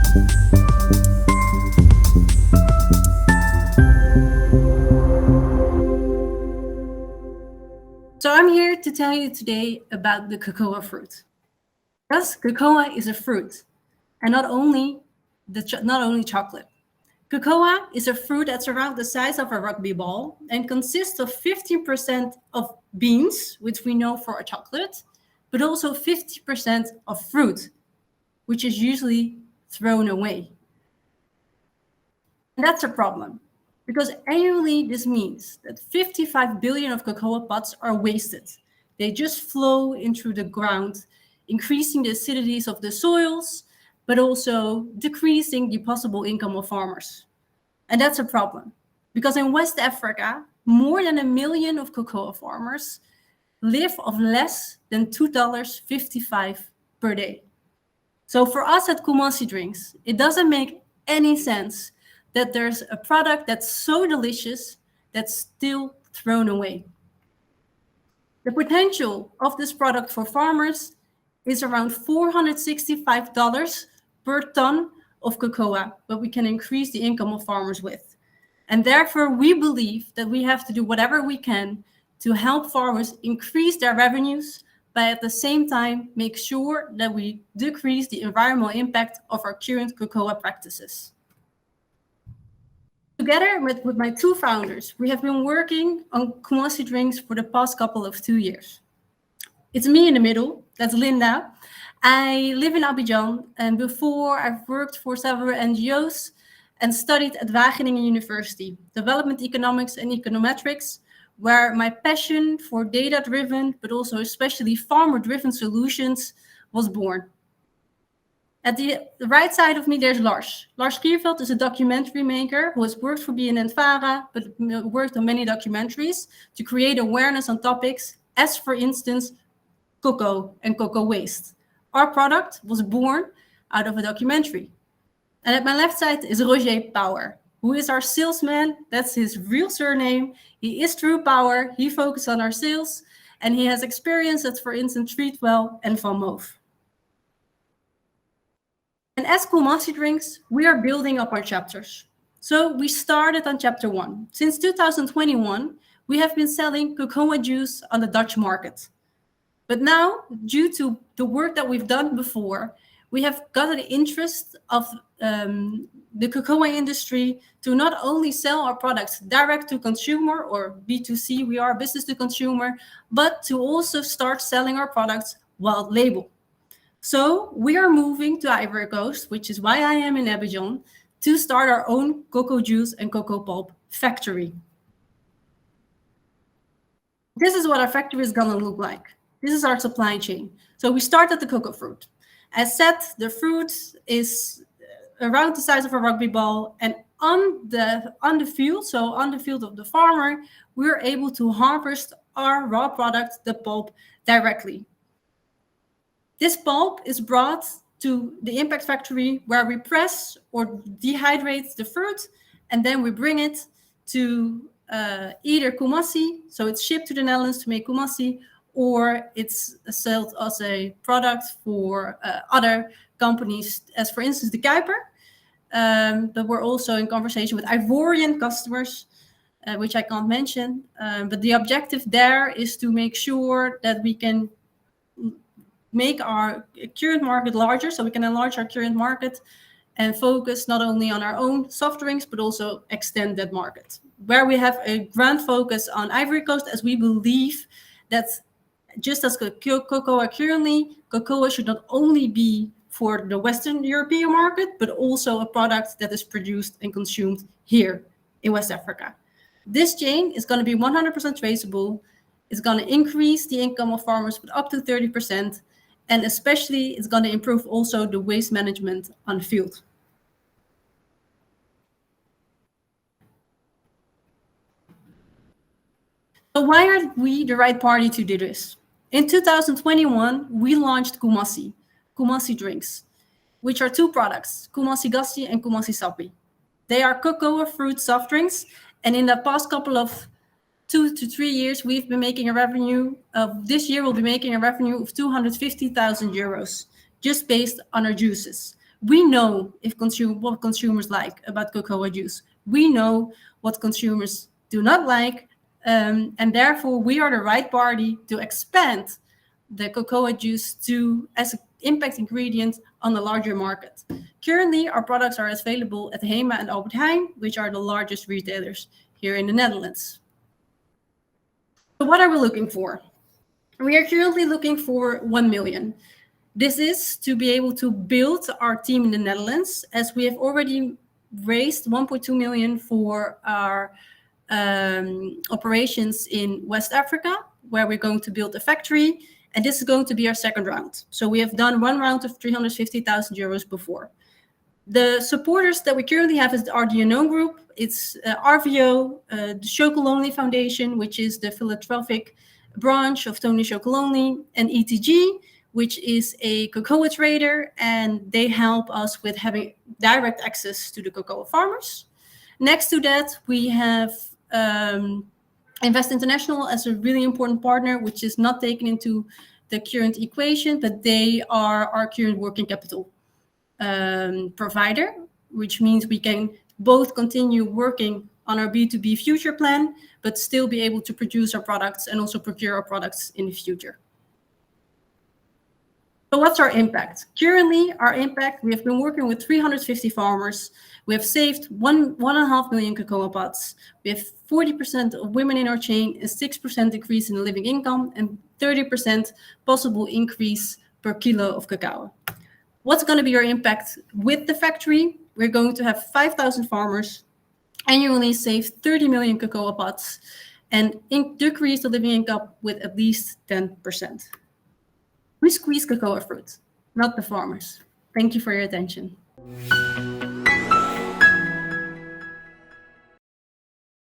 So I'm here to tell you today about the cocoa fruit. Yes, cocoa is a fruit, and not only chocolate. Cocoa is a fruit that's around the size of a rugby ball and consists of 50% of beans, which we know for a chocolate, but also 50% of fruit, which is usually thrown away. And that's a problem, because annually this means that 55 billion of cocoa pods are wasted. They just flow into the ground, increasing the acidities of the soils, but also decreasing the possible income of farmers. And that's a problem, because in West Africa, more than 1 million of cocoa farmers live of less than $2.55 per day. So for us at Kumasi Drinks, it doesn't make any sense that there's a product that's so delicious that's still thrown away. The potential of this product for farmers is around $465 per ton of cocoa, but we can increase the income of farmers with. And therefore, we believe that we have to do whatever we can to help farmers increase their revenues, but at the same time, make sure that we decrease the environmental impact of our current cocoa practices. Together with my two founders, we have been working on Kumasi Drinks for the past couple of 2 years. It's me in the middle, that's Linda. I live in Abidjan, and before I've worked for several NGOs and studied at Wageningen University, development economics and econometrics, where my passion for data-driven, but also especially farmer-driven solutions was born. At the right side of me, there's Lars. Lars Kierveld is a documentary maker who has worked for BNN-Vara, but worked on many documentaries to create awareness on topics as, for instance, cocoa and cocoa waste. Our product was born out of a documentary. And at my left side is Roger Power, who is our salesman. That's his real surname. He is True Power. He focuses on our sales, and he has experience at, for instance, Treatwell and Van Moof. And as Kumasi Drinks, we are building up our chapters. So we started on chapter 1. Since 2021, we have been selling cocoa juice on the Dutch market. But now, due to the work that we've done before, we have got an interest of the cocoa industry to not only sell our products direct to consumer or B2C, we are business to consumer, but to also start selling our products white label. So we are moving to Ivory Coast, which is why I am in Abidjan, to start our own cocoa juice and cocoa pulp factory. This is what our factory is going to look like. This is our supply chain. So we start at the cocoa fruit. As said, the fruit is around the size of a rugby ball, and on the field, so on the field of the farmer, we're able to harvest our raw product, the pulp, directly. This pulp is brought to the impact factory where we press or dehydrate the fruit, and then we bring it to either Kumasi, so it's shipped to the Netherlands to make Kumasi, or it's sold as a product for other companies, as for instance, the Kuiper. But we're also in conversation with Ivorian customers, which I can't mention. But the objective there is to make sure that we can make our current market larger, so we can enlarge our current market and focus not only on our own soft drinks, but also extend that market. Where we have a grand focus on Ivory Coast, as we believe that just as cocoa currently, cocoa should not only be for the Western European market, but also a product that is produced and consumed here in West Africa. This chain is going to be 100% traceable. It's going to increase the income of farmers with up to 30%. And especially, it's going to improve also the waste management on the field. So why are we the right party to do this? In 2021, we launched Kumasi Drinks, which are two products, Kumasi Gassi and Kumasi Sappi. They are cocoa fruit soft drinks. And in the past couple of 2 to 3 years, we've been making a revenue of, this year we'll be making a revenue of 250,000 euros, just based on our juices. We know what consumers like about cocoa juice. We know what consumers do not like, and therefore we are the right party to expand the cocoa juice as an impact ingredient on a larger market. Currently, our products are available at HEMA and Albert Heijn, which are the largest retailers here in the Netherlands. So what are we looking for? We are currently looking for 1 million. This is to be able to build our team in the Netherlands, as we have already raised 1.2 million for our operations in West Africa, where we're going to build a factory. And this is going to be our second round. So we have done one round of 350,000 euros before. The supporters that we currently have is the RDNO group. It's RVO, the Chocolonely Foundation, which is the philanthropic branch of Tony Chocolonely, and ETG, which is a cocoa trader, and they help us with having direct access to the cocoa farmers. Next to that, we have Invest International as a really important partner, which is not taken into the current equation, but they are our current working capital provider, which means we can both continue working on our B2B future plan, but still be able to produce our products and also procure our products in the future. So what's our impact? Currently, our impact, we have been working with 350 farmers. We have saved 1.5 million cocoa pods. We have 40% of women in our chain, a 6% increase in living income, and 30% possible increase per kilo of cacao. What's going to be our impact with the factory? We're going to have 5,000 farmers, annually save 30 million cocoa pods, and decrease the living income with at least 10%. We squeeze cocoa fruit, not the farmers. Thank you for your attention.